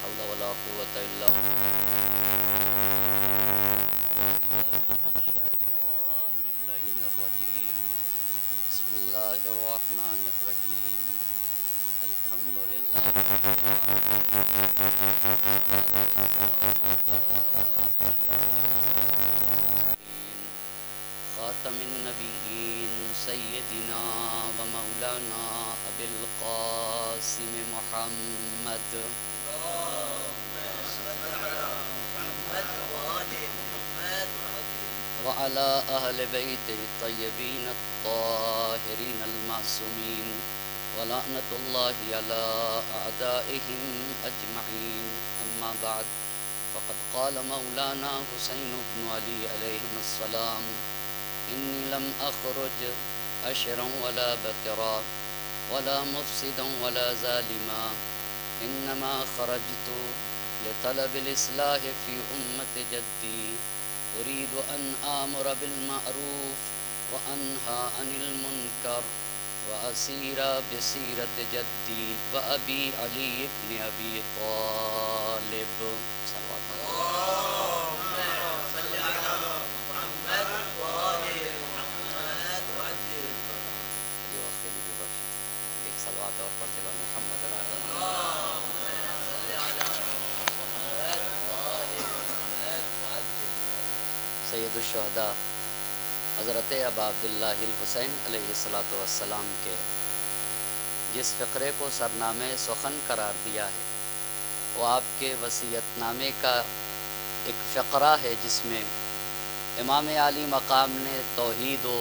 حول ولا قوة إلا الشيطان اللعين الرجيم. بسم الله الرحمن الرحيم. الحمد لله رب العالمين، والصلاة والسلام على أشرف الأنبياء والمرسلين، خاتم النبيين سيدنا ومولانا أبي القاسم محمد وعلى أهل بيته الطيبين الطاهرين المعصومين، ولعنة الله على أعدائهم أجمعين. أما بعد، فقد قال مولانا حسين بن علي عليهم السلام: إني لم أخرج أشرا ولا بترا ولا مفسدا ولا ظالما، إنما خرجت لطلب الإصلاح في أمة جدي، أريد أن آمر بالمعروف وأنهى عن المنكر وأسير بسيرة جدي وأبي علي بن أبي طالب صلوات اللهم صل على محمد وآل محمد وعجل. یہ وقت کے لیے بخش ایک صلوات اور پڑھتے گا محمد اور آل محمد. اللهم صل على محمد وآل محمد وعجل. سید الشہداء حضرت ابا عبداللہ الحسین علیہ الصلاۃ والسلام کے جس فقرے کو سرنامہ سخن قرار دیا ہے وہ آپ کے وصیت نامے کا ایک فقرہ ہے، جس میں امام عالی مقام نے توحید و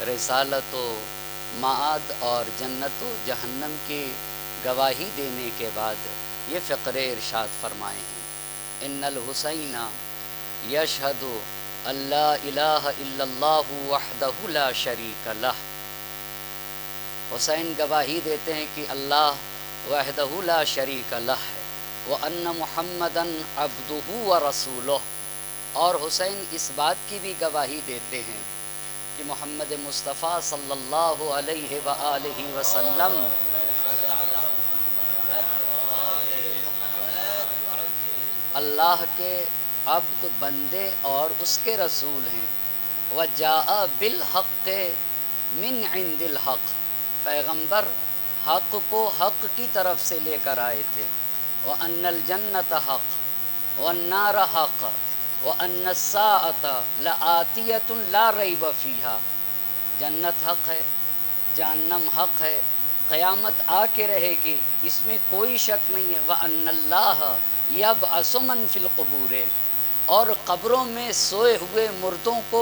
رسالت و معاد اور جنت و جہنم کی گواہی دینے کے بعد یہ فقرے ارشاد فرمائے ہیں: ان الحسین یشہد اللہ الہ الا اللہ وحدہ لا شریک لہ. حسین گواہی دیتے ہیں کہ اللہ وحدہ لا شریک لہ ہے، وَأَنَّ مُحَمَّدًا عَبْدُهُ وَرَسُولُهُ. اور حسین اس بات کی بھی گواہی دیتے ہیں کہ محمد مصطفیٰ صلی اللہ علیہ وآلہ وسلم اللہ کے عبد بندے اور اس کے رسول ہیں. وَجَاءَ بِالْحَقِّ مِنْ عِنْدِ الْحَقِّ. پیغمبر حق کو حق کی طرف سے لے کر آئے تھے. وَأَنَّ الْجَنَّةَ حق وَالنَّارَ حق وَأَنَّ السَّاعَةَ لَآتِيَةٌ لَا رَيْبَ فِيهَا. جنت حق ہے، جہنم حق ہے، قیامت آ کے رہے گی، اس میں کوئی شک نہیں ہے. وَأَنَّ اللَّهَ يَبْعَثُ مَن فِي الْقُبُورِ. اور قبروں میں سوئے ہوئے مردوں کو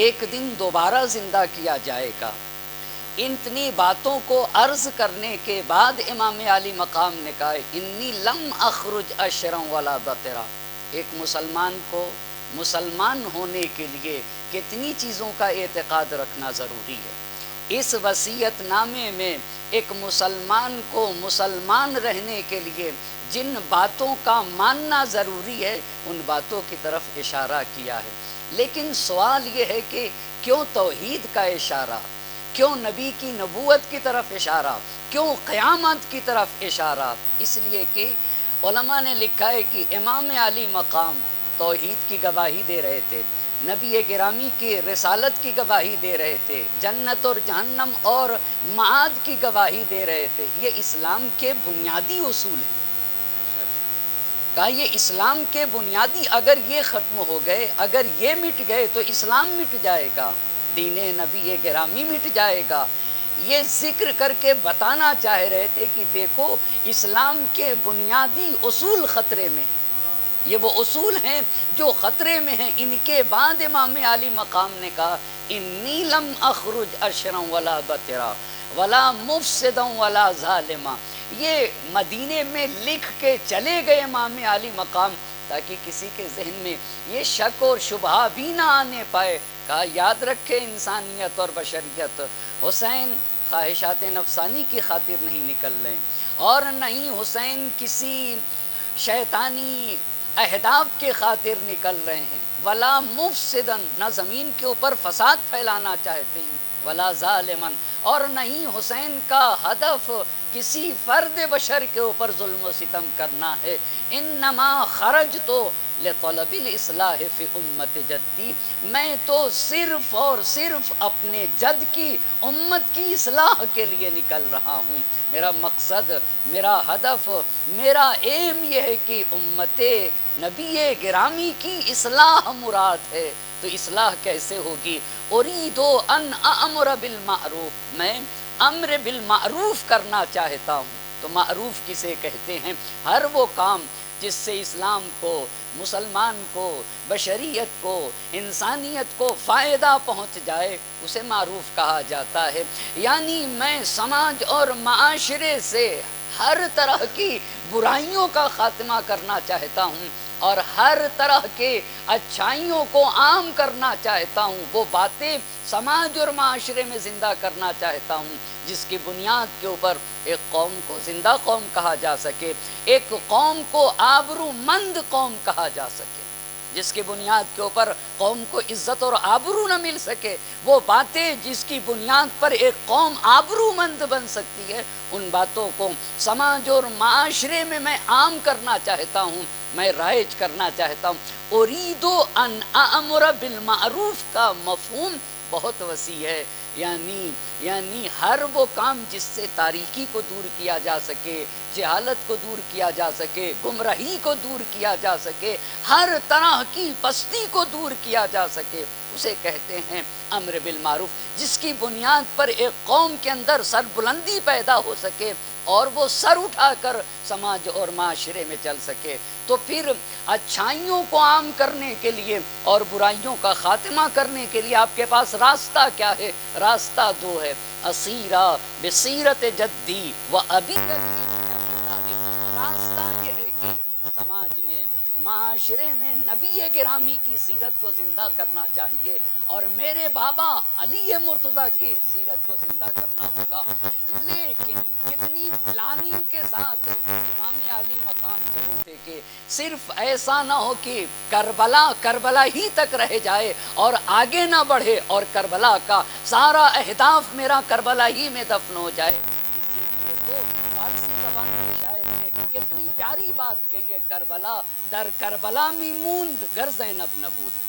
ایک دن دوبارہ زندہ کیا جائے گا. اتنی باتوں کو عرض کرنے کے بعد امام علی مقام نے کہا: انی لم اخرج اشرا ولا بطرا. ایک مسلمان کو مسلمان ہونے کے لیے کتنی چیزوں کا اعتقاد رکھنا ضروری ہے. اس وصیت نامے میں ایک مسلمان کو مسلمان رہنے کے لیے جن باتوں کا ماننا ضروری ہے ان باتوں کی طرف اشارہ کیا ہے. لیکن سوال یہ ہے کہ کیوں توحید کا اشارہ، کیوں نبی کی نبوت کی طرف اشارہ، کیوں قیامت کی طرف اشارہ؟ اس لیے کہ علماء نے لکھا ہے کہ امام علی مقام توحید کی گواہی دے رہے تھے، نبی گرامی کی رسالت کی گواہی دے رہے تھے، جنت اور جہنم اور معاد کی گواہی دے رہے تھے. یہ اسلام کے بنیادی اصول ہیں. کہا یہ اسلام کے بنیادی، اگر یہ ختم ہو گئے، اگر یہ مٹ گئے تو اسلام مٹ جائے گا، دین نبی گرامی مٹ جائے گا. یہ ذکر کر کے بتانا چاہ رہے تھے کہ دیکھو اسلام کے بنیادی اصول خطرے میں ہیں. یہ وہ اصول ہیں جو خطرے میں ہیں. ان کے بعد امام علی مقام نے کہا: انی لم اخرج اشرا ولا بطرا ولا مفسدا ولا ظالما. یہ مدینے میں لکھ کے چلے گئے امام علی مقام تاکہ کسی کے ذہن میں یہ شک اور شبہ بھی نہ آنے پائے. کہا یاد رکھے انسانیت اور بشریت، حسین خواہشات نفسانی کی خاطر نہیں نکل رہے ہیں، اور نہیں حسین کسی شیطانی اہداف کے خاطر نکل رہے ہیں. ولا مفسدن، نہ زمین کے اوپر فساد پھیلانا چاہتے ہیں، ولا ظالمن، اور نہیں حسین کا ہدف کسی فرد بشر کے اوپر ظلم و ستم کرنا ہے. انما خرجت لطلب الاصلاح فی امت جدی، میں تو صرف اور صرف اپنے جد کی امت کی اصلاح کے لیے نکل رہا ہوں. میرا مقصد، میرا ہدف، میرا ایم یہ ہے کہ امت نبی گرامی کی اصلاح مراد ہے. تو اصلاح کیسے ہوگی؟ اريد ان امر بالمعروف، میں امر بالمعروف کرنا چاہتا ہوں. تو معروف کسے کہتے ہیں؟ ہر وہ کام جس سے اسلام کو، مسلمان کو، بشریت کو، انسانیت کو فائدہ پہنچ جائے اسے معروف کہا جاتا ہے. یعنی میں سماج اور معاشرے سے ہر طرح کی برائیوں کا خاتمہ کرنا چاہتا ہوں اور ہر طرح کے اچھائیوں کو عام کرنا چاہتا ہوں. وہ باتیں سماج اور معاشرے میں زندہ کرنا چاہتا ہوں جس کی بنیاد کے اوپر ایک قوم کو زندہ قوم کہا جا سکے، ایک قوم کو آبرو مند قوم کہا جا سکے. جس کی بنیاد کے اوپر قوم کو عزت اور آبرو نہ مل سکے، وہ باتیں جس کی بنیاد پر ایک قوم آبرو مند بن سکتی ہے، ان باتوں کو سماج اور معاشرے میں عام کرنا چاہتا ہوں، میں رائج کرنا چاہتا ہوں. اريد ان امر بالمعروف کا مفہوم بہت وسیع ہے. یعنی ہر وہ کام جس سے تاریکی کو دور کیا جا سکے، جہالت کو دور کیا جا سکے، گمراہی کو دور کیا جا سکے، ہر طرح کی پستی کو دور کیا جا سکے، اسے کہتے ہیں امر بالمعروف. جس کی بنیاد پر ایک قوم کے اندر سربلندی پیدا ہو سکے اور وہ سر اٹھا کر سماج اور معاشرے میں چل سکے. تو پھر اچھائیوں کو عام کرنے کے لیے اور برائیوں کا خاتمہ کرنے کے لیے آپ کے پاس راستہ کیا ہے؟ راستہ دو ہے. اسیرہ بسیرت جدی و ابی علی. راستہ یہ ہے کہ سماج میں، معاشرے میں نبی گرامی کی سیرت کو زندہ کرنا چاہیے اور میرے بابا علی مرتضیٰ کی سیرت کو زندہ کرنا ہوگا. لیکن کتنی پلاننگ کے ساتھ امام علی مقام چلے تھے کہ صرف ایسا نہ ہو کہ کربلا ہی تک رہ جائے اور آگے نہ بڑھے اور کربلا کا سارا اہداف میرا کربلا ہی میں دفن ہو جائے. اسی لیے تو فارسی زبان کے شاعر نے کتنی پیاری بات کہی ہے، کربلا در کربلا می موند گر زینب نبود.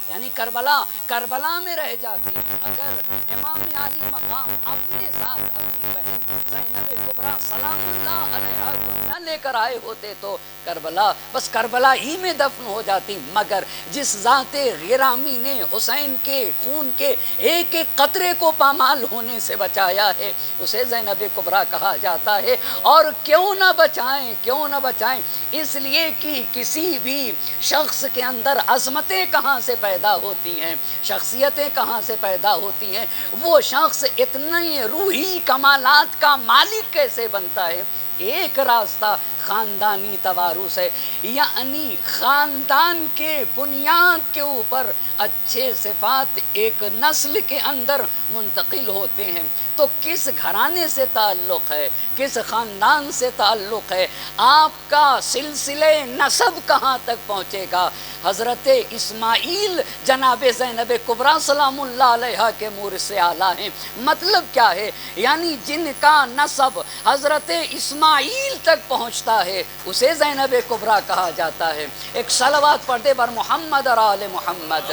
یعنی کربلا میں رہ جاتی اگر امام علی مقام اپنے ساتھ اپنی بہن زینب کبریٰ سلام اللہ علیہا کو نہ لے کر آئے ہوتے تو کربلا ہی میں دفن ہو جاتی. مگر جس ذات گرامی نے حسین کے خون کے ایک ایک قطرے کو پامال ہونے سے بچایا ہے اسے زینب کبریٰ کہا جاتا ہے. اور کیوں نہ بچائیں اس لیے کہ کسی بھی شخص کے اندر عظمتیں کہاں سے پیدا ہوتی ہیں، شخصیتیں کہاں سے پیدا ہوتی ہیں، وہ شخص اتنے روحی کمالات کا مالک کیسے بنتا ہے؟ ایک راستہ خاندانی توارث ہے. یعنی خاندان کے بنیاد کے اوپر اچھے صفات ایک نسل کے اندر منتقل ہوتے ہیں. تو کس گھرانے سے تعلق ہے، کس خاندان سے تعلق ہے، آپ کا سلسلے نسب کہاں تک پہنچے گا؟ حضرت اسماعیل جناب زینب کبریٰ سلام اللہ علیہا کے مورث سے اعلیٰ ہیں. مطلب کیا ہے؟ یعنی جن کا نسب حضرت اسماعیل تک پہنچتا ہے اسے زینب کبریٰ کہا جاتا ہے. ایک صلوات پڑھ دے بر محمد اور آل محمد.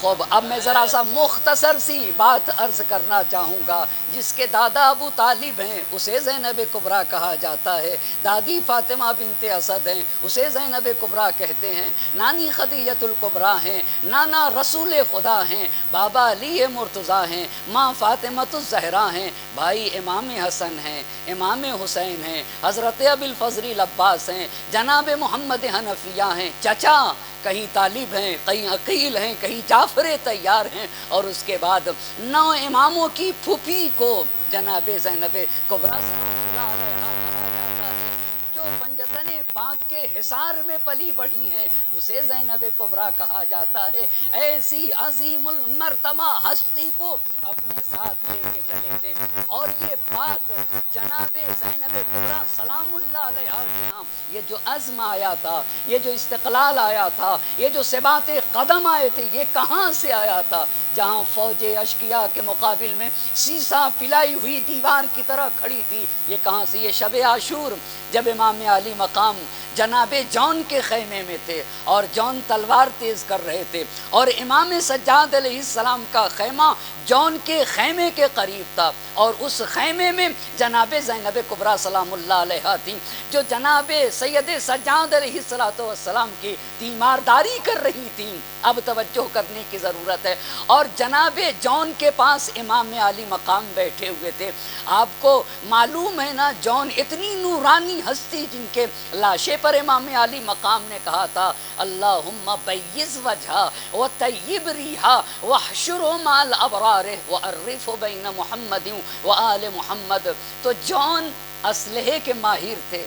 خوب، اب میں ذرا سا مختصر سی بات عرض کرنا چاہوں گا. جس کے دادا ابو طالب ہیں اسے زینب کبریٰ کہا جاتا ہے، دادی فاطمہ بنت اسد ہیں اسے زینب کبریٰ کہتے ہیں، نانی خدیجۃ الکبریٰ ہیں، نانا رسول خدا ہیں، بابا علی مرتضیٰ ہیں، ماں فاطمۃ الزہرا ہیں، بھائی امام حسن ہیں، امام حسین ہیں، حضرت ابی الفضل العباس ہیں، جناب محمد حنفیہ ہیں، چچا کہیں طالب ہیں، کہیں عقیل ہیں، کہیں جعفر طیار ہیں، اور اس کے بعد 9 اماموں کی پھوپھی کو جناب زینب کبریٰ سلام اللہ علیہا کہا جاتا ہے. جو پنجتن پاک کے حصار میں پلی بڑھی ہیں اسے زینب کبریٰ کہا جاتا ہے. ایسی عظیم المرتبہ ہستی کو اپنے ساتھ لے کے چلے تھے. اور یہ بات جناب زینب کبریٰ سلام اللہ علیہا کے نام یہ جو عزم آیا تھا، یہ جو استقلال آیا تھا، یہ جو ثبات قدم آئے تھے، یہ کہاں سے آیا تھا؟ جہاں فوج اشقیا کے مقابل میں سیسا پلائی ہوئی دیوار کی طرح کھڑی تھی. یہ کہاں سے؟ یہ شب عاشور جب امام علی مقام جناب جون کے خیمے میں تھے اور جون تلوار تیز کر رہے تھے اور امام سجاد علیہ السلام کا خیمہ جون کے خیمے کے قریب تھا اور اس خیمے میں جناب زینب کبریٰ سلام اللہ علیہا تھیں جو جناب سید سجاد علیہ السلام کی تیمارداری کر رہی تھیں. اب توجہ کرنے کی ضرورت ہے. اور جناب جون کے پاس امام علی مقام بیٹھے ہوئے تھے. آپ کو معلوم ہے نا جون اتنی نورانی ہستی جن کے لاشے پر امام علی مقام نے کہا تھا اللہم بیض وجہا و طیب ریحا وحشر مال ابرار وعرف بین محمد و آل محمد. تو جون اسلحے کے ماہر تھے.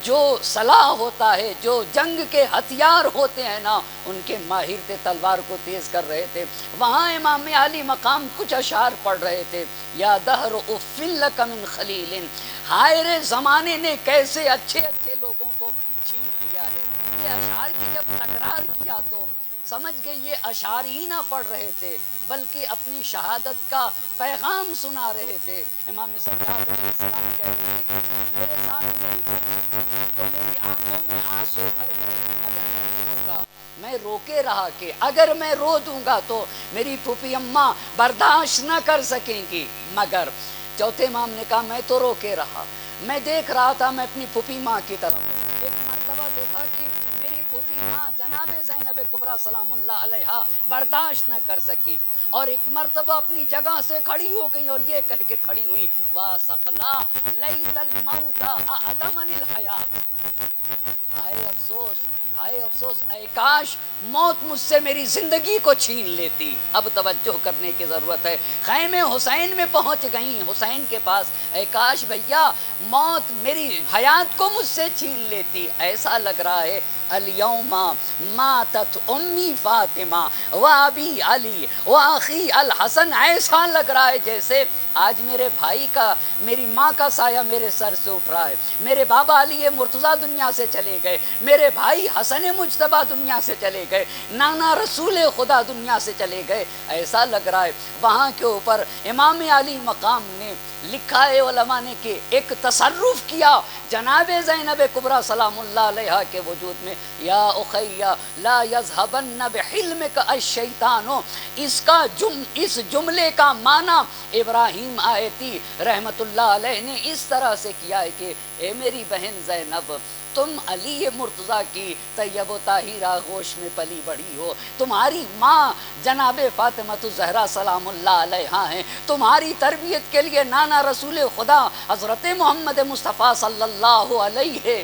جو سلاح ہوتا ہے، جو جنگ کے ہتھیار ہوتے ہیں نا، ان کے ماہر تھے، تلوار کو تیز کر رہے تھے. وہاں امام علی مقام کچھ اشعار پڑھ رہے تھے. یا دہر افل لک من خلیل، ہائے رے زمانے نے کیسے اچھے اچھے لوگوں کو چھین لیا ہے. یہ اشعار کی جب تکرار کیا تو سمجھ گئے یہ اشعار ہی نہ پڑھ رہے تھے بلکہ اپنی شہادت کا پیغام سنا رہے تھے. امام سجاد علیہ السلام کہہ رہے تھے کہ میرے ساتھ میری تو میری آنکھوں میں آنسو بھر گئے. اگر میں نے روکا، میں روکے رہا کہ اگر میں رو دوں گا تو میری پھوپھی اماں برداشت نہ کر سکیں گی. مگر چوتھے امام نے کہا میں تو روکے رہا، میں دیکھ رہا تھا میں اپنی پھوپھی ماں کی طرف. ایک مرتبہ دیکھا کہ میری پھوپھی ماں جناب زینب کبریٰ سلام اللہ علیہا برداشت نہ کر سکی اور ایک مرتبہ اپنی جگہ سے کھڑی ہو گئی اور یہ کہہ کے کھڑی ہوئی واسقلا لیت الموت اعدمن الحیات. ہائے افسوس، ہائے افسوس، اے کاش موت مجھ سے میری زندگی کو چھین لیتی. اب توجہ کرنے کی ضرورت ہے. خیمے حسین میں پہنچ گئیں حسین کے پاس. اے کاش بھیا موت میری حیات کو مجھ سے چھین لیتی. ایسا لگ رہا ہے الیوم ماتت امی فاطمہ و ابی علی و اخی الحسن. ایسا لگ رہا ہے جیسے آج میرے بھائی کا، میری ماں کا سایہ میرے سر سے اٹھ رہا ہے. میرے بابا علی مرتضیٰ دنیا سے چلے گئے، میرے بھائی حسن مجتبیٰ دنیا سے چلے گئے، نانا رسول خدا دنیا سے چلے گئے. ایسا لگ رہا ہے وہاں کے اوپر امام علی مقام نے لکھا ہے علماء نے کہ ایک تصرف کیا جناب زینب کبریٰ سلام اللہ علیہا کے وجود میں. یا اخی لا یذهبن بحلمک الشیطان. اس جملے کا معنی ابراہیم آیتی رحمت اللہ علیہ نے اس طرح سے کیا ہے کہ اے میری بہن زینب، تم علی مرتضیٰ کی طیب و طاہر آغوش میں پلی بڑھی ہو. تمہاری ماں جناب فاطمہ الزہرا سلام اللہ علیہا ہیں. تمہاری تربیت کے لیے نانا رسول خدا حضرت محمد مصطفیٰ صلی اللہ علیہ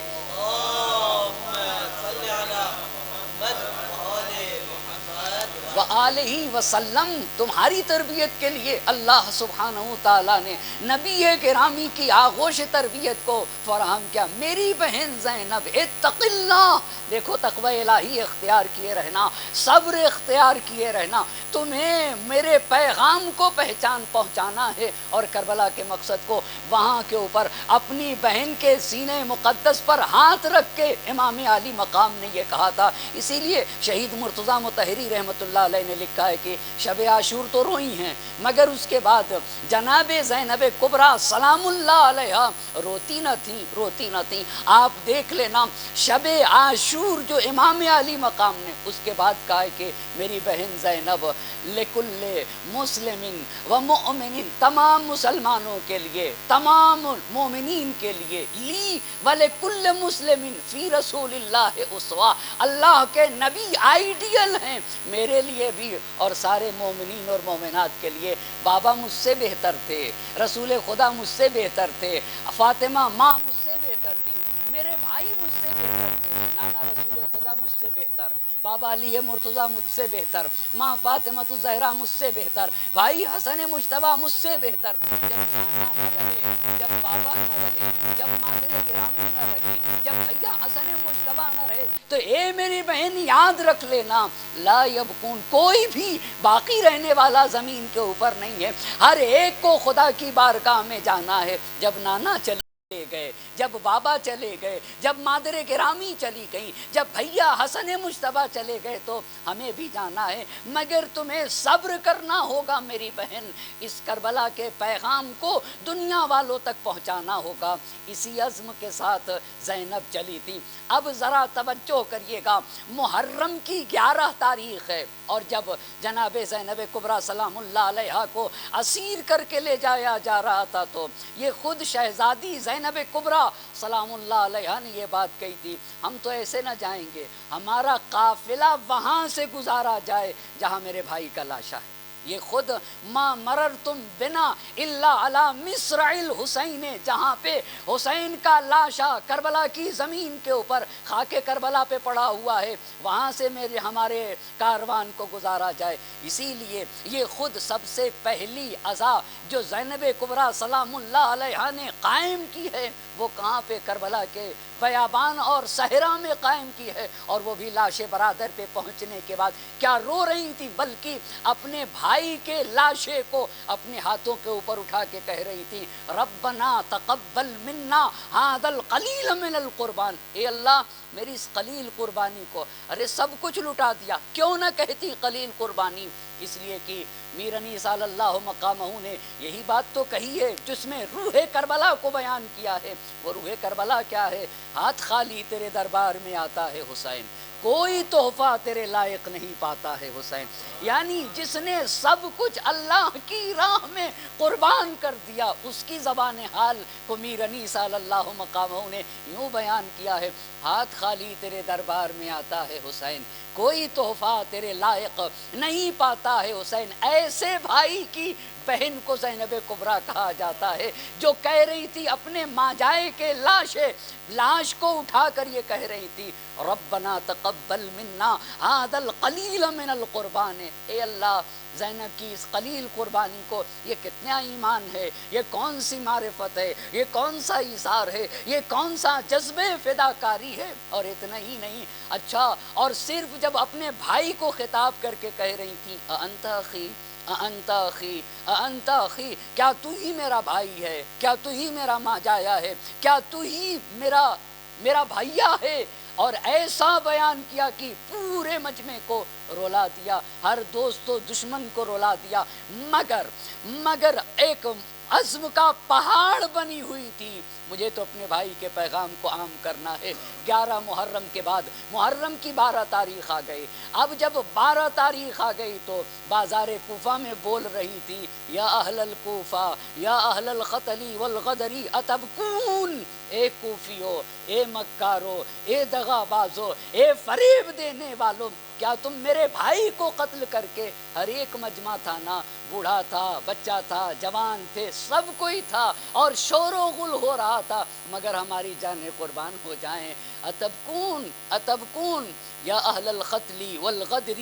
وآلہ وسلم تمہاری تربیت کے لیے اللہ سبحانہ تعالیٰ نے نبی گرامی کی آغوش تربیت کو فراہم کیا. میری بہن زینب اتق اللہ. دیکھو تقوی الہی اختیار کیے رہنا، صبر اختیار کیے رہنا. تمہیں میرے پیغام کو پہچان پہنچانا ہے اور کربلا کے مقصد کو وہاں کے اوپر اپنی بہن کے سینے مقدس پر ہاتھ رکھ کے امام علی مقام نے یہ کہا تھا. اسی لیے شہید مرتضیٰ مطہری رحمت اللہ علیہ نے لکھا ہے کہ شب عاشور تو روئی ہیں مگر اس کے بعد جناب زینب کبریٰ سلام اللہ علیہا روتی نہ تھیں. آپ دیکھ لینا شب عاشور جو امام علی مقام نے اس کے بعد کہا ہے کہ میری بہن زینب لکل مسلم و مؤمن، تمام مسلمانوں کے لیے، تمام مومنین کے لیے، لی ولکل مسلم فی رسول اللہ اسوہ. اللہ کے نبی آئیڈیل ہیں میرے لیے بھی اور سارے مومنین اور مومنات کے لیے. بابا مجھ سے بہتر تھے، رسول خدا مجھ سے بہتر تھے، فاطمہ ماں مجھ سے بہتر تھی، میرے بھائی مجھ سے بہتر تھے، نانا رسول خدا مجھ سے بہتر، بابا علی مرتضیٰ مجھ سے بہتر، ماں فاطمہ الزہرا مجھ سے بہتر، بھائی حسن مجتبیٰ مجھ سے بہتر. جب نانا نہ رہے، جب بابا نہ رہے، جب مادر گرامی نہ رہی، جب بھیا حسن مجتبیٰ نہ رہے تو اے میری بہن یاد رکھ لینا لا یبکون، کوئی بھی باقی رہنے والا زمین کے اوپر نہیں ہے. ہر ایک کو خدا کی بارگاہ میں جانا ہے. جب نانا چلے چلے گئے، جب بابا چلے گئے، جب مادر گرامی چلی گئی، جب بھیا حسن مجتبیٰ چلے گئے تو ہمیں بھی جانا ہے، مگر تمہیں صبر کرنا ہوگا میری بہن، اس کربلا کے پیغام کو دنیا والوں تک پہنچانا ہوگا۔ اسی عزم کے ساتھ زینب چلی تھی۔ اب ذرا توجہ کریے گا، محرم کی 11 تاریخ ہے، اور جب جناب زینب کبریٰ سلام اللہ علیہا کو اسیر کر کے لے جایا جا رہا تھا تو یہ خود شہزادی زینب کبریٰ سلام اللہ علیہا نے یہ بات کہی تھی، ہم تو ایسے نہ جائیں گے، ہمارا قافلہ وہاں سے گزارا جائے جہاں میرے بھائی کا لاشا ہے۔ یہ خود ما مررتم بنا الا علی مصرع الحسین، جہاں پہ حسین کا لاشا کربلا کی زمین کے اوپر خاک کربلا پہ پڑا ہوا ہے، وہاں سے ہمارے کاروان کو گزارا جائے۔ اسی لیے یہ خود سب سے پہلی عزا جو زینب کبریٰ سلام اللہ علیہا نے قائم کی ہے، وہ کہاں پہ؟ کربلا کے بیابان اور صحرا میں قائم کی ہے، اور وہ بھی لاش برادر پہ پہنچنے کے بعد کیا رو رہی تھی، بلکہ اپنے بھائی کے لاشے کو اپنے ہاتھوں کے اوپر اٹھا کے کہہ رہی تھی، ربنا تقبل منا ھذا القلیل من القربان، اے اللہ میری اس قلیل قربانی کو، ارے سب کچھ لٹا دیا، کیوں نہ کہتی قلیل قربانی؟ اس لیے کہ میر انیس صلی اللہ مقامہ نے یہی بات تو کہی ہے جس میں روح کربلا کو بیان کیا ہے۔ وہ روح کربلا کیا ہے؟ ہاتھ خالی تیرے دربار میں آتا ہے حسین، کوئی تحفہ تیرے لائق نہیں پاتا ہے حسین، یعنی جس نے سب کچھ اللہ کی راہ میں قربان کر دیا، اس کی زبان حال کو میر انیس صلی اللہ مقامہ نے یوں بیان کیا ہے، ہاتھ خالی تیرے دربار میں آتا ہے حسین، کوئی تحفہ تیرے لائق نہیں پاتا ہے حسین۔ ایسے بھائی کی بہن کو زینب کبریٰ کہا جاتا ہے جو کہہ رہی تھی اپنے ماجائے کے لاش کو اٹھا کر یہ کہہ رہی تھی، ربنا تقبل منا ھذا القلیل من القربان، اے اللہ زینب کی اس قلیل قربانی کو، یہ کتنا ایمان ہے، یہ کون سی معرفت ہے، یہ کون سا ایثار ہے، یہ کون سا جذب فداکاری ہے۔ اور اتنا ہی نہیں، اچھا اور صرف جب اپنے بھائی کو خطاب کر کے کہہ رہی تھی، اانت اخی اانت اخی اانت اخی، کیا تو ہی میرا بھائی ہے، کیا تو ہی میرا ماجایا ہے، کیا تو ہی میرا بھائیا ہے، اور ایسا بیان کیا کہ پورے مجمع کو رولا دیا، ہر دوست و دشمن کو رولا دیا، مگر ایک عزم کا پہاڑ بنی ہوئی تھی، مجھے تو اپنے بھائی کے پیغام کو عام کرنا ہے۔ 11 محرم کے بعد محرم کی 12 تاریخ آ گئی، اب جب 12 تاریخ آ گئی تو بازار کوفہ میں بول رہی تھی، یا اہل الکوفہ یا اہل القتل والغدر اتبکون، اے کوفیو، اے مکارو، اے دغا بازو، اے فریب دینے والوں، کیا تم میرے بھائی کو قتل کر کے، ہر ایک مجمع تھا نا، بوڑھا تھا، بچہ تھا، جوان تھے، سب کوئی تھا اور شور و غل ہو رہا تھا، مگر ہماری جانیں قربان ہو جائیں، اتبکون یا اہل القتل والغدر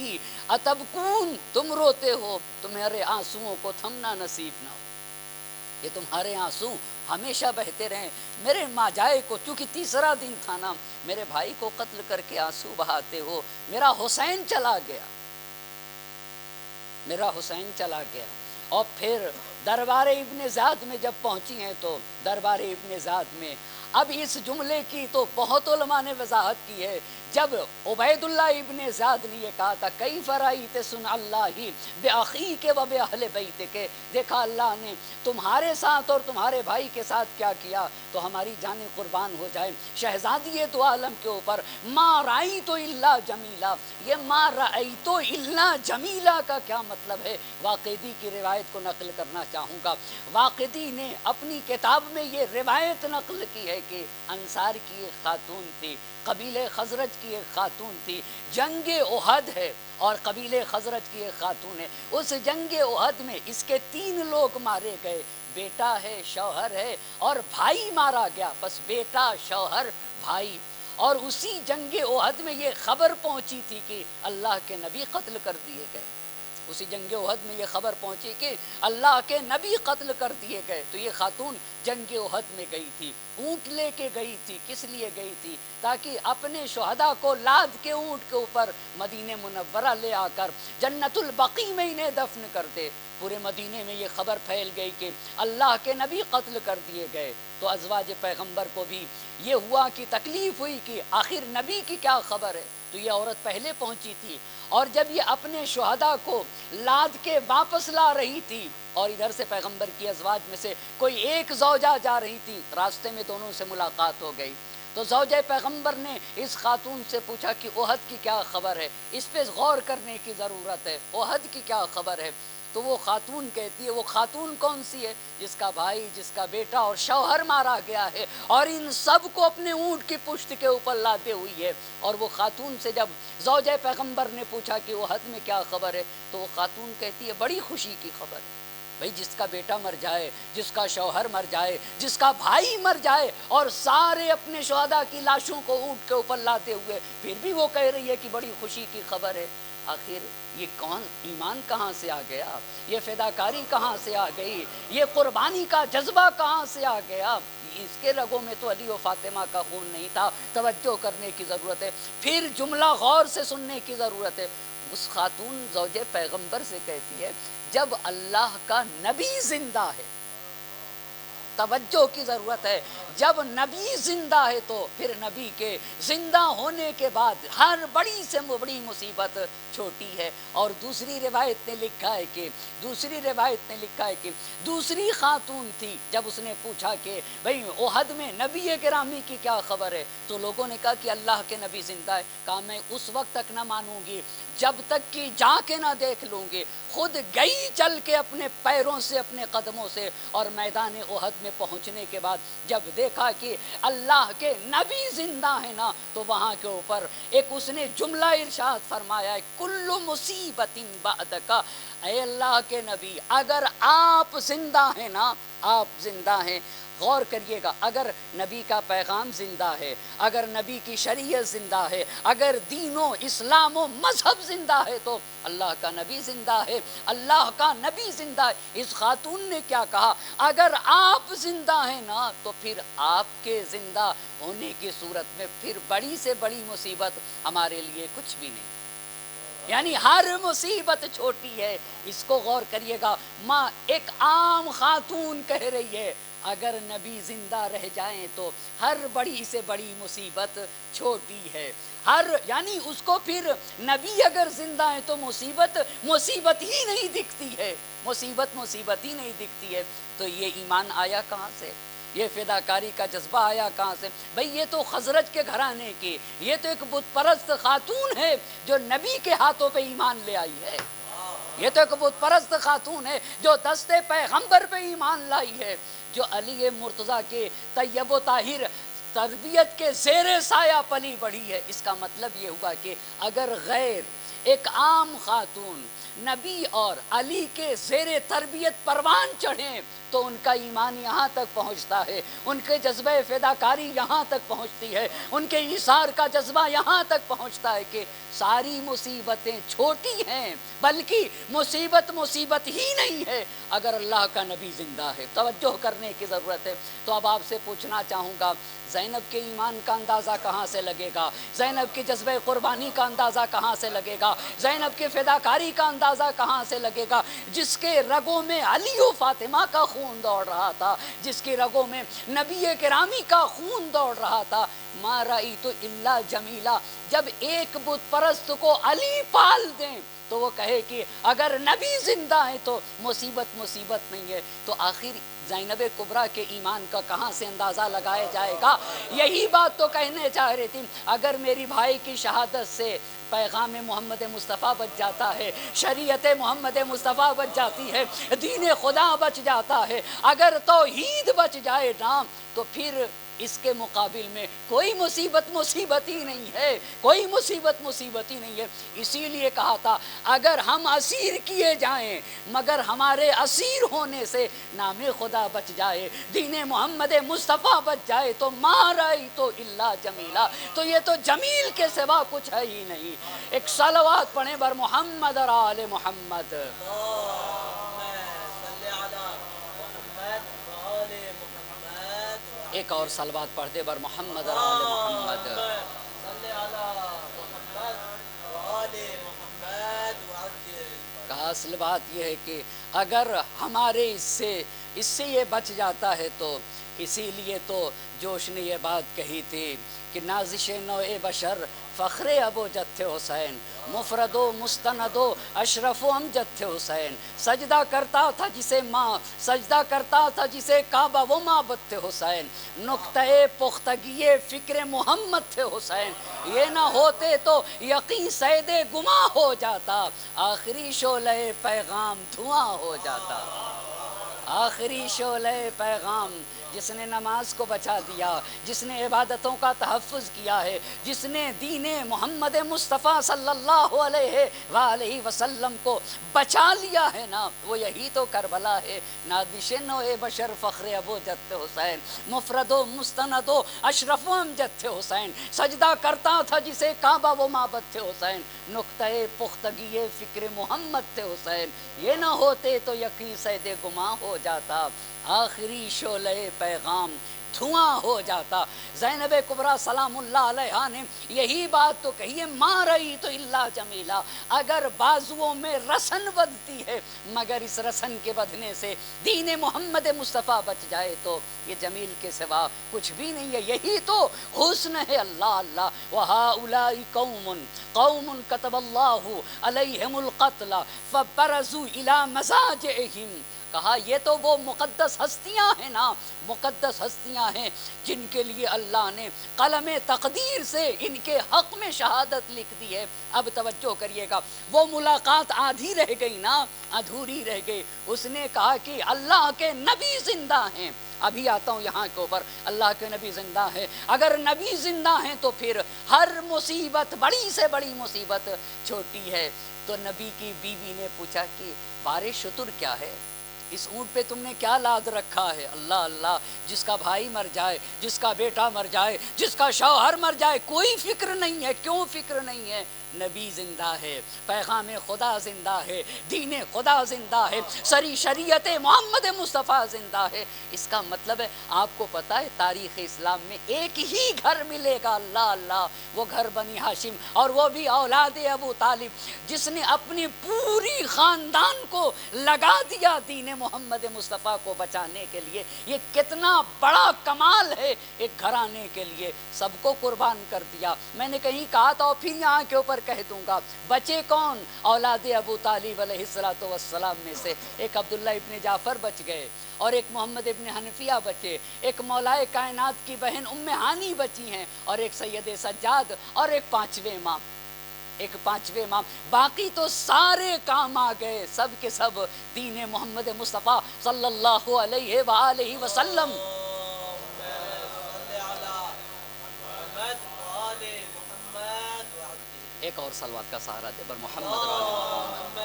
اتبکون، تم روتے ہو، تمہارے آنسوؤں کو تھمنا نصیب نہ ہو، یہ تمہارے آنسو ہمیشہ بہتے رہیں، میرے ماجائے کو، چونکہ تیسرا دن تھا نا، میرے بھائی کو قتل کر کے آنسو بہاتے ہو، میرا حسین چلا گیا، میرا حسین چلا گیا۔ اور پھر دربار ابن زیاد میں جب پہنچی ہیں تو دربار ابن زیاد میں اب اس جملے کی تو بہت علماء نے وضاحت کی ہے، جب عبید اللہ ابن زیاد نے یہ کہا تھا، کیف رأیت صنع اللہ بأخیک و بأہل بیتک، دیکھا اللہ نے تمہارے ساتھ اور تمہارے بھائی کے ساتھ کیا کیا، تو ہماری جانیں قربان ہو جائیں۔ شہزادی دو عالم کے اوپر ما رأیت الا جمیلا، یہ ما رأیت الا جمیلا کا کیا مطلب ہے؟ واقدی کی روایت کو نقل کرنا چاہوں گا۔ واقدی نے اپنی کتاب میں یہ روایت نقل کی ہے کہ انصار کی ایک خاتون تھی، قبیلہ خزرج کی ایک خاتون تھی، جنگ احد ہے اور قبیلہ خزرج کی ایک خاتون ہے، اس جنگ احد میں اس کے 3 لوگ مارے گئے، بیٹا ہے، شوہر ہے اور بھائی مارا گیا، بس بیٹا، شوہر، بھائی، اور اسی جنگ احد میں یہ خبر پہنچی تھی کہ اللہ کے نبی قتل کر دیے گئے، اسی جنگ احد میں یہ خبر پہنچی کہ اللہ کے نبی قتل کر دیے گئے، تو یہ خاتون جنگ احد میں گئی تھی، اونٹ لے کے گئی تھی۔ کس لیے گئی تھی؟ تاکہ اپنے شہداء کو لاد کے اونٹ کے اوپر مدینہ منورہ لے آ کر جنت البقیع میں انہیں دفن کر دے۔ پورے مدینے میں یہ خبر پھیل گئی کہ اللہ کے نبی قتل کر دیے گئے، تو ازواج پیغمبر کو بھی یہ ہوا کہ تکلیف ہوئی کہ آخر نبی کی کیا خبر ہے۔ تو یہ عورت پہلے پہنچی تھی، اور جب یہ اپنے شہداء کو لاد کے واپس لا رہی تھی، اور ادھر سے پیغمبر کی ازواج میں سے کوئی ایک زوجہ جا رہی تھی، راستے میں دونوں سے ملاقات ہو گئی، تو زوجہ پیغمبر نے اس خاتون سے پوچھا کہ احد کی کیا خبر ہے، اس پہ غور کرنے کی ضرورت ہے، احد کی کیا خبر ہے۔ تو وہ خاتون کہتی ہے، وہ خاتون کون سی ہے؟ جس کا بھائی، جس کا بیٹا اور شوہر مارا گیا ہے، اور ان سب کو اپنے اونٹ کی پشت کے اوپر لاتے ہوئی ہے۔ اور وہ خاتون سے جب زوجہ پیغمبر نے پوچھا کہ احد میں کیا خبر ہے، تو وہ خاتون کہتی ہے بڑی خوشی کی خبر ہے۔ بھئی جس کا بیٹا مر جائے، جس کا شوہر مر جائے، جس کا بھائی مر جائے، اور سارے اپنے شہداء کی لاشوں کو اونٹ کے اوپر لاتے ہوئے، پھر بھی وہ کہہ رہی ہے کہ بڑی خوشی کی خبر ہے۔ آخر یہ کون ایمان کہاں سے آ گیا؟ یہ فداکاری کہاں سے آ گئی؟ یہ قربانی کا جذبہ کہاں سے آ گیا؟ اس کے رگوں میں تو علی و فاطمہ کا خون نہیں تھا۔ توجہ کرنے کی ضرورت ہے، پھر جملہ غور سے سننے کی ضرورت ہے۔ اس خاتون زوجہ پیغمبر سے کہتی ہے جب اللہ کا نبی زندہ ہے، توجہ کی ضرورت ہے، جب نبی زندہ ہے تو پھر نبی کے زندہ ہونے کے بعد ہر بڑی سے بڑی مصیبت چھوٹی ہے۔ اور دوسری روایت نے لکھا ہے کہ دوسری خاتون تھی، جب اس نے پوچھا کہ بھئی احد میں نبی گرامی کی کیا خبر ہے، تو لوگوں نے کہا کہ اللہ کے نبی زندہ ہے۔ کہا میں اس وقت تک نہ مانوں گی جب تک کہ جا کے نہ دیکھ لوں گی۔ خود گئی چل کے اپنے پیروں سے، اپنے قدموں سے، اور میدان احد میں پہنچنے کے بعد جب دیکھا کہ اللہ کے نبی زندہ ہے نا، تو وہاں کے اوپر ایک اس نے جملہ ارشاد فرمایا ہے، کل مصیبت بعدک، اے اللہ کے نبی اگر آپ زندہ ہیں نا، آپ زندہ ہیں، غور کریے گا، اگر نبی کا پیغام زندہ ہے، اگر نبی کی شریعت زندہ ہے، اگر دین و اسلام و مذہب زندہ ہے، تو اللہ کا نبی زندہ ہے، اللہ کا نبی زندہ ہے۔ اس خاتون نے کیا کہا؟ اگر آپ زندہ ہیں نا، تو پھر آپ کے زندہ ہونے کی صورت میں پھر بڑی سے بڑی مصیبت ہمارے لیے کچھ بھی نہیں، یعنی ہر مصیبت چھوٹی ہے۔ اس کو غور کریے گا، ماں ایک عام خاتون کہہ رہی ہے اگر نبی زندہ رہ جائیں تو ہر بڑی سے بڑی مصیبت چھوٹی ہے۔ یعنی اس کو پھر نبی اگر زندہ ہے تو مصیبت ہی نہیں دکھتی ہے، مصیبت ہی نہیں دکھتی ہے۔ تو یہ ایمان آیا کہاں سے؟ یہ فداکاری کا جذبہ آیا کہاں سے؟ بھئی یہ تو خزرج کے گھرانے کی، یہ تو ایک بت پرست خاتون ہے جو نبی کے ہاتھوں پہ ایمان لے آئی ہے۔ یہ تو ایک بت پرست خاتون ہے جو دستے پیغمبر پہ ایمان لائی ہے، جو علی مرتضیٰ کے طیب و طاہر تربیت کے زیر سایہ پلی بڑھی ہے۔ اس کا مطلب یہ ہوا کہ اگر غیر ایک عام خاتون نبی اور علی کے زیر تربیت پروان چڑھیں تو ان کا ایمان یہاں تک پہنچتا ہے، ان کے جذبہ فداکاری یہاں تک پہنچتی ہے، ان کے ایثار کا جذبہ یہاں تک پہنچتا ہے کہ ساری مصیبتیں چھوٹی ہیں، بلکہ مصیبت ہی نہیں ہے اگر اللہ کا نبی زندہ ہے۔ توجہ کرنے کی ضرورت ہے۔ تو اب آپ سے پوچھنا چاہوں گا، زینب کے ایمان کا اندازہ کہاں سے لگے گا؟ زینب کے جذبہ قربانی کا اندازہ کہاں سے لگے گا؟ زینب کے فداکاری کا اندازہ کہاں سے لگے گا؟ جس کے رگوں میں علی و فاطمہ کا خون دوڑ رہا تھا، جس کی رگوں میں نبی گرامی کا خون دوڑ رہا تھا۔ ما رأیت الا جمیلہ، جب ایک بت پرست کو علی پال دیں تو وہ کہے کہ اگر نبی زندہ ہے تو مصیبت نہیں ہے، تو آخر زینب کبریٰ کے ایمان کا کہاں سے اندازہ لگایا جائے گا؟ یہی بات تو کہنے چاہ رہی تھی، اگر میری بھائی کی شہادت سے پیغام محمد مصطفیٰ بچ جاتا ہے، شریعت محمد مصطفیٰ بچ جاتی ہے، دین خدا بچ جاتا ہے، اگر توحید بچ جائے نا، تو پھر اس کے مقابل میں کوئی مصیبت مصیبت ہی نہیں ہے، کوئی مصیبت مصیبت ہی نہیں ہے۔ اسی لیے کہا تھا اگر ہم اسیر کیے جائیں مگر ہمارے اسیر ہونے سے نام خدا بچ جائے، دین محمد مصطفیٰ بچ جائے تو ما رأیت الا جمیلا، تو یہ تو جمیل کے سوا کچھ ہے ہی نہیں۔ ایک صلوات پڑھیں بر محمد اور آل محمد۔ ایک اور صلوات پڑھ دے بر محمد اور آل محمد۔ کہا اصل بات یہ ہے کہ اگر ہمارے اس سے یہ بچ جاتا ہے تو اسی لیے تو جوش نے یہ بات کہی تھی کہ نازش نوع بشر فخر ابو جد حسین، مفرد و مستند و اشرف و امجد تھے حسین، سجدہ کرتا تھا جسے ماں، سجدہ کرتا تھا جسے کعبہ وہ معبد تھے حسین، نقطۂ پختگی فکر محمد تھے حسین، یہ نہ ہوتے تو یقین سید گماں ہو جاتا، آخری شعلہ پیغام دھواں ہو جاتا۔ آخری شعلہ پیغام، جس نے نماز کو بچا دیا، جس نے عبادتوں کا تحفظ کیا ہے، جس نے دین محمد مصطفیٰ صلی اللہ علیہ وآلہ وسلم کو بچا لیا ہے نا، وہ یہی تو کربلا ہے۔ نازش نوع بشر فخر ابو جد حسین، مفرد و مستند و اشرف و امجد تھے حسین، سجدہ کرتا تھا جسے کعبہ وہ معبد تھے حسین، نقطۂ پختگی فکر محمد تھے حسین، یہ نہ ہوتے تو یقین سید گماں ہو جاتا، آخری شعلہ پیغام دھواں ہو جاتا۔ زینب کبریٰ سلام اللہ علیہا نے یہی بات تو کہی ہے، ما رأیت الا جمیلا، اگر بازوؤں میں رسن بدتی ہے مگر اس رسن کے بدنے سے دین محمد مصطفیٰ بچ جائے تو یہ جمیل کے سوا کچھ بھی نہیں ہے، یہی تو حسن ہے۔ اللہ اللہ وَهَؤُلَاءِ قَوْمٌ كَتَبَ اللَّهُ عَلَيْهِمُ الْقَتْلَ فَبَرَزُوا إِلَى مَزَاجِعِهِمْ، کہا یہ تو وہ مقدس ہستیاں ہیں نا، مقدس ہستیاں ہیں جن کے لیے اللہ نے قلم تقدیر سے ان کے حق میں شہادت لکھ دی ہے۔ اب توجہ کریے گا، وہ ملاقات آدھی رہ گئی نا، ادھوری رہ گئی۔ اس نے کہا کہ اللہ کے نبی زندہ ہیں، ابھی آتا ہوں یہاں کے اوپر، اللہ کے نبی زندہ ہیں، اگر نبی زندہ ہیں تو پھر ہر مصیبت بڑی سے بڑی مصیبت چھوٹی ہے۔ تو نبی کی بیوی نے پوچھا کہ بارِ شتر کیا ہے، اس اونٹ پہ تم نے کیا لاد رکھا ہے؟ اللہ اللہ، جس کا بھائی مر جائے، جس کا بیٹا مر جائے، جس کا شوہر مر جائے، کوئی فکر نہیں ہے۔ کیوں فکر نہیں ہے؟ نبی زندہ ہے، پیغام خدا زندہ ہے، دین خدا زندہ ہے، سری شریعت محمد مصطفیٰ زندہ ہے۔ اس کا مطلب ہے آپ کو پتہ ہے تاریخ اسلام میں ایک ہی گھر ملے گا، اللہ اللہ، وہ گھر بنی ہاشم، اور وہ بھی اولاد ابو طالب، جس نے اپنی پوری خاندان کو لگا دیا دین محمد مصطفیٰ کو بچانے کے لیے۔ یہ کتنا بڑا کمال ہے ایک گھرانے کے لیے، سب کو قربان کر دیا۔ میں نے کہیں کہا تھا اور پھر یہاں کے اوپر کہہ دوں گا، بچے کون؟ اولاد ابو طالب علیہ السلام میں سے ایک عبداللہ ابن جعفر بچ گئے، اور ایک محمد ابن حنفیہ بچے، ایک مولائے کائنات کی بہن ام ہانی بچی ہیں، اور ایک سید سجاد، اور ایک پانچویں امام، باقی تو سارے کام آ گئے، سب کے سب دین محمد مصطفیٰ صلی اللہ علیہ وآلہ وسلم۔ ایک اور صلوات کا سہارا دے بر محمد اور آل محمد۔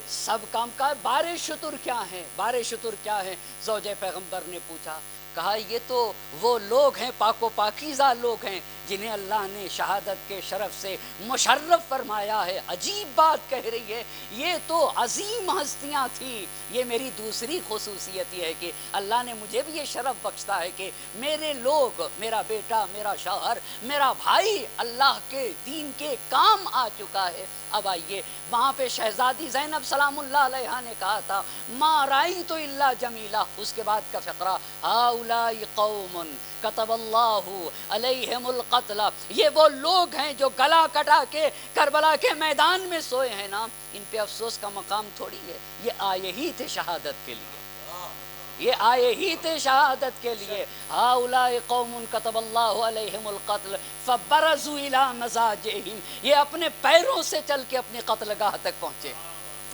سب کام کا بارِ شتر کیا ہے؟ بارِ شتر کیا ہے؟ زوجہ پیغمبر نے پوچھا، کہا یہ تو وہ لوگ ہیں، پاک و پاکیزہ لوگ ہیں جنہیں اللہ نے شہادت کے شرف سے مشرف فرمایا ہے۔ عجیب بات کہہ رہی ہے، یہ تو عظیم ہستیاں تھیں۔ یہ میری دوسری خصوصیت یہ ہے کہ اللہ نے مجھے بھی یہ شرف بخشتا ہے کہ میرے لوگ، میرا بیٹا، میرا شوہر، میرا بھائی اللہ کے دین کے کام آ چکا ہے۔ اب آئیے، وہاں پہ شہزادی زینب سلام اللہ علیہا نے کہا تھا ما رأیت الا جمیلہ، اس کے بعد کا فقرہ ہؤلاء قوم کتب اللہ علیہم القتل، یہ وہ لوگ ہیں جو گلا کٹا کے کربلا کے میدان میں سوئے ہیں نا، ان پہ افسوس کا مقام تھوڑی ہے، یہ آئے ہی تھے شہادت کے لیے، یہ آئے ہی تھے شہادت کے لیے۔ ہؤلاء قوم کتب اللہ علیہم القتل فبرزوا الی مضاجعہم، یہ اپنے پیروں سے چل کے اپنی قتل گاہ تک پہنچے۔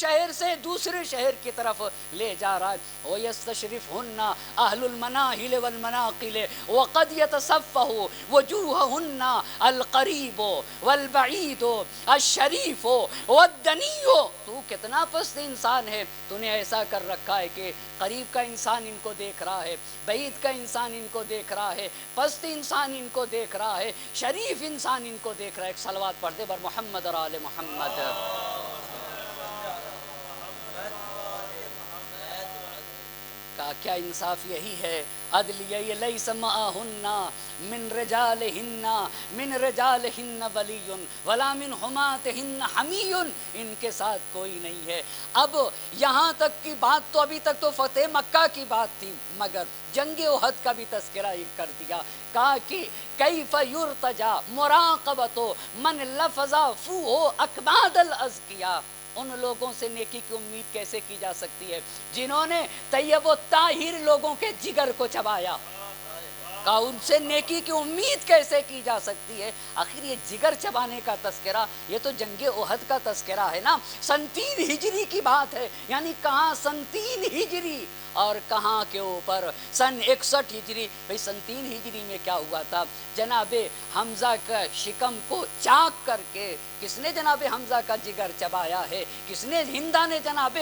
شہر سے دوسرے شہر کی طرف لے جا رہا ہے. وَيَسْتَشْرِفْهُنَّ أَهْلُ الْمَنَاهِلِ وَالْمَنَاقِلِ وَقَدْ يَتَصَفَّحُ وُجُوهَهُنَّ الْقَرِيبُ وَالْبَعِيدُ الشَّرِيفُ وَالدَّنِيُّ. تو کتنا پست انسان ہے، تو نے ایسا کر رکھا ہے کہ قریب کا انسان ان کو دیکھ رہا ہے، بعید کا انسان ان کو دیکھ رہا ہے، پست انسان ان کو دیکھ رہا ہے، شریف انسان ان کو دیکھ رہا ہے. ایک صلوات پڑھ دے بر محمد اور آل محمد. کا کیا انصاف یہی ہے. عدلیہ لیس معہن من رجالہن ولی ولا من حماتہن حمی. ان کے ساتھ کوئی نہیں ہے. اب یہاں تک کی بات تو ابھی تک تو فتح مکہ کی بات تھی، مگر جنگ احد کا بھی تذکرہ کر دیا. کہا کہ کیف یرتجا مراقبت من لفظ فوہ اکباد الازکیاء. ان لوگوں سے نیکی کی امید کیسے کی جا سکتی ہے جنہوں نے طیب و طاہر لوگوں کے جگر کو چبایا. کہا ان سے نیکی کی امید کیسے کی جا سکتی ہے. آخر یہ جگر چبانے کا تذکرہ، یہ تو جنگ احد کا تذکرہ ہے نا. سن 3 ہجری کی بات ہے، یعنی کہاں سن 3 ہجری اور کہاں کے اوپر سن 61 ہجری. بھئی سن 3 ہجری میں کیا ہوا تھا؟ جناب حمزہ کا شکم کو چاک کر کے کس نے جناب حمزہ کا جگر چبایا ہے؟ کس نے؟ ہندا نے جناب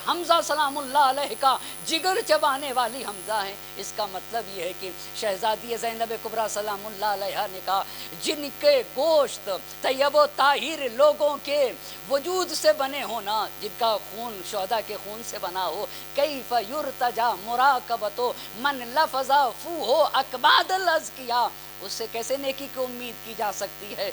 حمزہ سلام اللہ علیہ کا جگر چبانے والی حمزہ ہیں. اس کا مطلب یہ ہے کہ شہزادی زینب کبریٰ سلام اللہ علیہ نے کہا جن کے گوشت طیب و طاہر لوگوں کے وجود سے بنے ہونا، جن کا خون شہداء کے خون سے بنا ہو، کیف یرتجا مراقبت من لفظ فوہ اکباد الازکیاء. اس سے کیسے نیکی کی امید کی جا سکتی ہے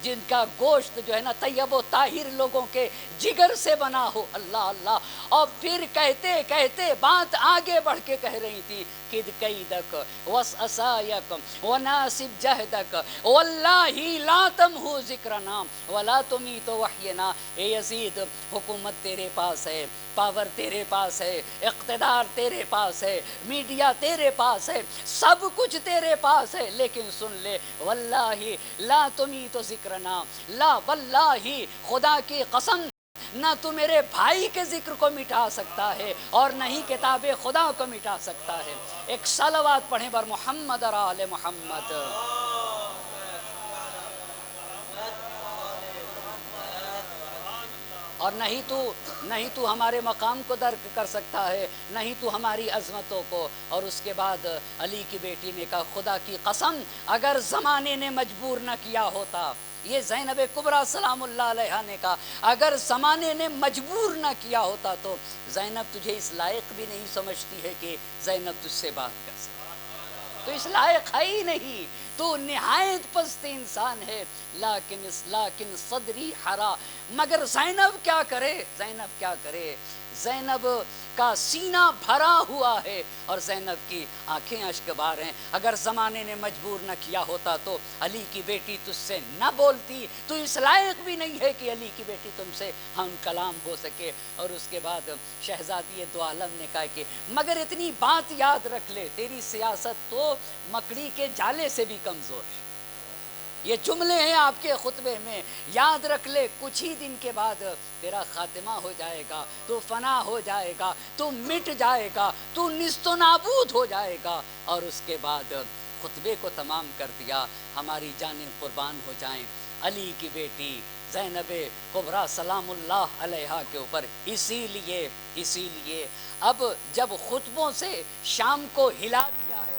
جن کا گوشت جو ہے نا طیب و طاہر لوگوں کے جگر سے بنا ہو. اللہ اللہ. اور پھر کہتے کہتے بات آگے بڑھ کے کہہ رہی تھی کد قیدک وسعسایک وناسب جہدک واللہ لا تمحو ذکرنا ولا تمیت وحینا. اے یزید، حکومت تیرے پاس ہے، پاور تیرے پاس ہے، اقتدار تیرے پاس ہے، میڈیا تیرے پاس ہے، سب کچھ تیرے پاس ہے، لیکن سن لے واللہ لا تمیت ذکرنا. لا واللہ، خدا کی قسم، نہ تو میرے بھائی کے ذکر کو مٹا سکتا ہے اور نہ ہی کتاب خدا کو مٹا سکتا ہے. ایک صلوات پڑھیں بر محمد اور آل محمد. اور نہ ہی تو ہمارے مقام کو درک کر سکتا ہے، نہ ہی تو ہماری عظمتوں کو. اور اس کے بعد علی کی بیٹی نے کہا خدا کی قسم اگر زمانے نے مجبور نہ کیا ہوتا، یہ زینب کبریٰ سلام اللہ علیہ نے کہا اگر زمانے نے مجبور نہ کیا ہوتا تو زینب تجھے اس لائق بھی نہیں سمجھتی ہے کہ زینب تجھ سے بات کر سکے. تو اس لائق ہے ہی نہیں، تو نہایت پست انسان ہے. لیکن صدری حرا. مگر زینب کیا کرے؟ زینب کا سینہ بھرا ہوا ہے اور زینب کی آنکھیں اشک بار ہیں. اگر زمانے نے مجبور نہ کیا ہوتا تو علی کی بیٹی تجھ سے نہ بولتی. تو اس لائق بھی نہیں ہے کہ علی کی بیٹی تم سے ہم کلام ہو سکے. اور اس کے بعد شہزادی دو عالم نے کہا کہ مگر اتنی بات یاد رکھ لے، تیری سیاست تو مکڑی کے جالے سے بھی کمزور ہے. یہ جملے ہیں آپ کے خطبے میں، یاد رکھ لے. کچھ ہی دن کے بعد تیرا خاتمہ ہو جائے گا، تو فنا ہو جائے گا، تو مٹ جائے گا، تو نیست و نابود ہو جائے گا. اور اس کے بعد خطبے کو تمام کر دیا. ہماری جانیں قربان ہو جائیں علی کی بیٹی زینب کبریٰ سلام اللہ علیہ کے اوپر. اسی لیے اب جب خطبوں سے شام کو ہلا دیا ہے نا،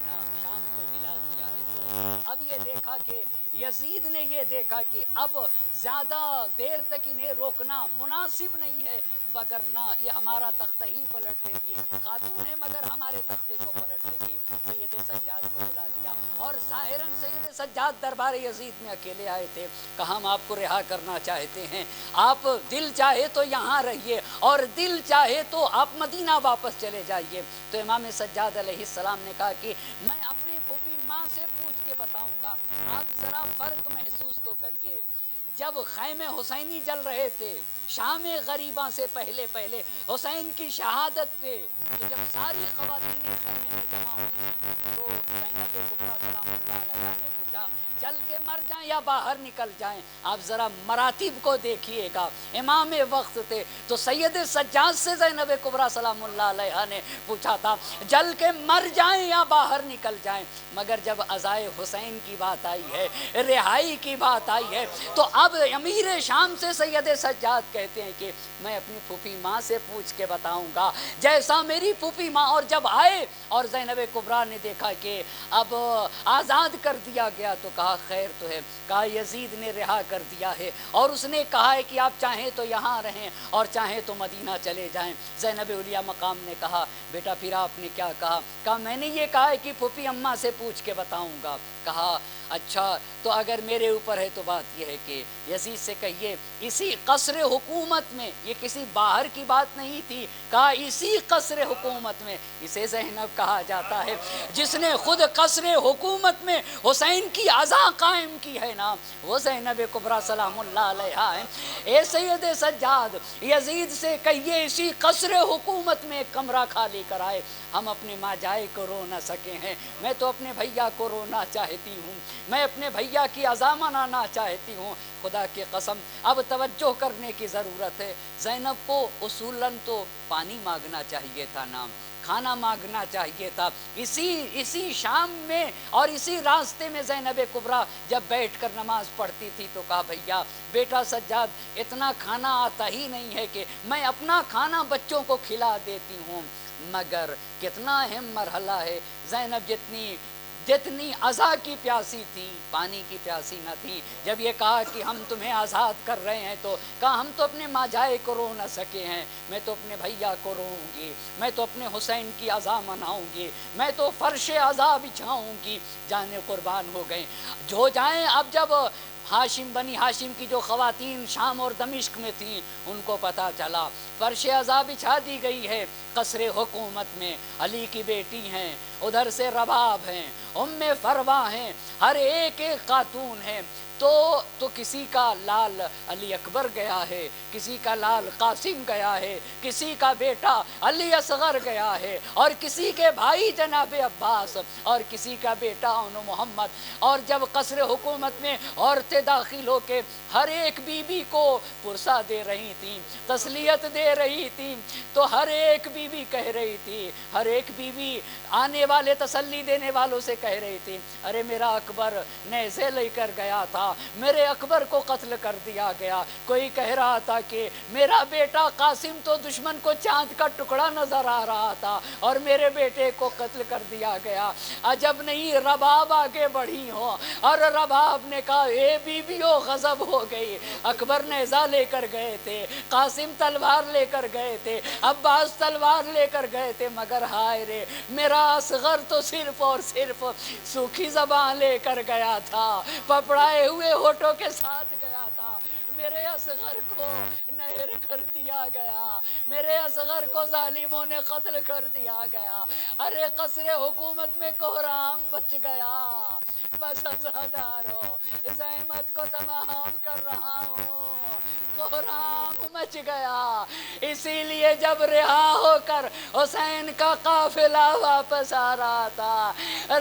اب یہ دیکھا کہ یزید نے یہ دیکھا کہ اب زیادہ دیر تک انہیں روکنا مناسب نہیں ہے، وگرنہ یہ ہمارا تختہ ہی پلٹ دے گی. خاتون ہے مگر ہمارے تختے کو پلٹ دے گی. سید سجاد کو بلا لیا اور ظاہراً سید سجاد دربار یزید میں اکیلے آئے تھے. کہا ہم آپ کو رہا کرنا چاہتے ہیں، آپ دل چاہے تو یہاں رہیے اور دل چاہے تو آپ مدینہ واپس چلے جائیے. تو امام سجاد علیہ السلام نے کہا کہ میں اپنی پھوپھی ماں سے پوچھ کے بتاؤں گا. آپ ذرا فرق محسوس تو کریے. جب خیمے حسینی جل رہے تھے شام غریباں سے پہلے حسین کی شہادت پہ، تو جب ساری خواتین خیمے میں جمع ہوئی تو زینب کبریٰ سلام اللہ علیہ نے پوچھا جل کے مر جائیں یا باہر نکل جائیں. آپ ذرا مراتب کو دیکھیے گا. امام وقت تھے تو سید سجاد سے زینب کبریٰ سلام اللہ علیہا نے پوچھا تھا جل کے مر جائیں یا باہر نکل جائیں. مگر جب عزائے حسین کی بات آئی ہے, رہائی کی بات آئی ہے, تو اب امیر شام سے سید سجاد کہتے ہیں کہ میں اپنی پھوپھی ماں سے پوچھ کے بتاؤں گا جیسا میری پھوپھی ماں. اور جب آئے اور زینب کبریٰ نے دیکھا کہ اب آزاد کر دیا گیا تو کہا خیر تو ہے. کہا یزید نے رہا کر دیا ہے اور اس نے کہا ہے کہ آپ چاہیں تو یہاں رہیں اور چاہیں تو مدینہ چلے جائیں. زینب علیہ مقام نے کہا بیٹا پھر آپ نے کیا کہا؟ کہا میں نے یہ کہا ہے کہ پھوپھی اماں سے پوچھ کے بتاؤں گا. کہا اچھا تو اگر میرے اوپر ہے تو بات یہ ہے کہ یزید سے کہیے اسی قصر حکومت میں, یہ کسی باہر کی بات نہیں تھی, کہا اسی قصر حکومت میں اسے زینب کہا جاتا ہے جس نے خود قصر حکومت میں حسین کی عزا قائم کی ہے نا, وہ زینب کبریٰ سلام اللہ علیہا ہے. اے سید سجاد یزید سے کہیے اسی قصر حکومت میں ایک کمرہ خالی کرائے. ہم اپنے ماں جائے کو رو نہ سکے ہیں, میں تو اپنے بھیا کو رونا چاہتی ہوں, میں اپنے بھیا کی عزا منانا چاہتی ہوں. خدا کی قسم اب توجہ کرنے کی ضرورت ہے. زینب کو اصولاً تو پانی مانگنا چاہیے تھا, نام کھانا مانگنا چاہیے تھا. اسی شام میں اور اسی راستے میں زینب کبریٰ جب بیٹھ کر نماز پڑھتی تھی تو کہا بھیا بیٹا سجاد اتنا کھانا آتا ہی نہیں ہے کہ میں اپنا کھانا بچوں کو کھلا دیتی ہوں. مگر کتنا اہم مرحلہ ہے. زینب جتنی عزا کی پیاسی تھی پانی کی پیاسی نہ تھی. جب یہ کہا کہ ہم تمہیں آزاد کر رہے ہیں تو کہا ہم تو اپنے ماں جائے کو رو نہ سکے ہیں, میں تو اپنے بھیا کو روں گی, میں تو اپنے حسین کی عزا مناؤں گی, میں تو فرش عزا بچھاؤں گی. جانے قربان ہو گئیں جو جائیں. اب جب ہاشم بنی ہاشم کی جو خواتین شام اور دمشق میں تھیں ان کو پتہ چلا فرش عزا بچھا دی گئی ہے قصر حکومت میں. علی کی بیٹی ہیں, ادھر سے رباب ہیں, ام فروا ہیں, ہر ایک خاتون ہے. تو کسی کا لال علی اکبر گیا ہے, کسی کا لال قاسم گیا ہے, کسی کا بیٹا علی اصغر گیا ہے, اور کسی کے بھائی جناب عباس, اور کسی کا بیٹا انو محمد. اور جب قصر حکومت میں عورتیں داخل ہو کے ہر ایک بی بی کو پرسہ دے رہی تھیں, تسلیت دے رہی تھیں, تو ہر ایک بی بی کہہ رہی تھی, ہر ایک بی بی آنے والے تسلی دینے والوں سے کہہ رہی تھی ارے میرا اکبر نیزے لے کر گیا تھا, میرے اکبر کو قتل کر دیا گیا. کوئی کہہ رہا تھا کہ میرا بیٹا قاسم تو دشمن کو چاند کا ٹکڑا نظر آ رہا تھا اور میرے بیٹے کو قتل کر دیا گیا. عجب نہیں رباب آگے بڑھی ہو, اور رباب نے کہا اے بیویو غضب ہو گئی. اکبر نیزہ لے کر گئے تھے, قاسم تلوار لے کر گئے تھے, عباس تلوار لے کر گئے تھے, مگر ہائے رے میرا اصغر تو صرف اور صرف سوکھی زبان لے کر گیا تھا, پپڑائے ہوئے ہونٹوں کے ساتھ گیا تھا. میرے اصغر کو نہر کر دیا گیا, میرے اصغر کو ظالموں نے قتل کر دیا گیا. ارے قصر حکومت میں کوہرام بچ گیا. بس عزادارو زحمت کو تمام کر رہا ہوں, کوہرام مچ گیا. اسی لیے جب رہا ہو کر حسین کا قافلہ واپس آ رہا تھا,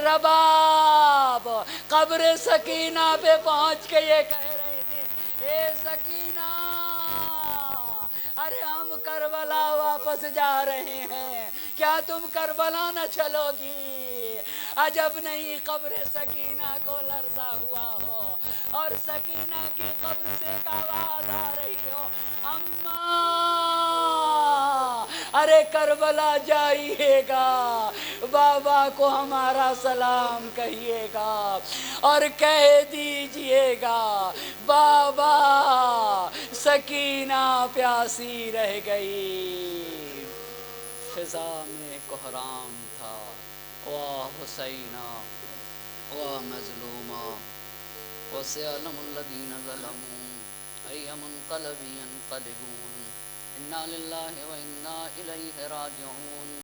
رباب قبر سکینہ پہ پہنچ کے یہ کہہ رہے تھے اے سکینہ ارے ہم کربلا واپس جا رہے ہیں, کیا تم کربلا نہ چلو گی؟ عجب نہیں قبر سکینہ کو لرزہ ہوا ہو اور سکینہ کی قبر سے ایک آواز آ رہی ہو اماں ارے کربلا جائیے گا, بابا کو ہمارا سلام کہیے گا اور کہہ دیجئے گا بابا سکینہ پیاسی رہ گئی. فضا میں کوہرام تھا, واہ حسینہ واہ مظلومہ وسيعلم الذين ظلموا أي منقلب ينقلبون إنا لله وإنا إليه راجعون.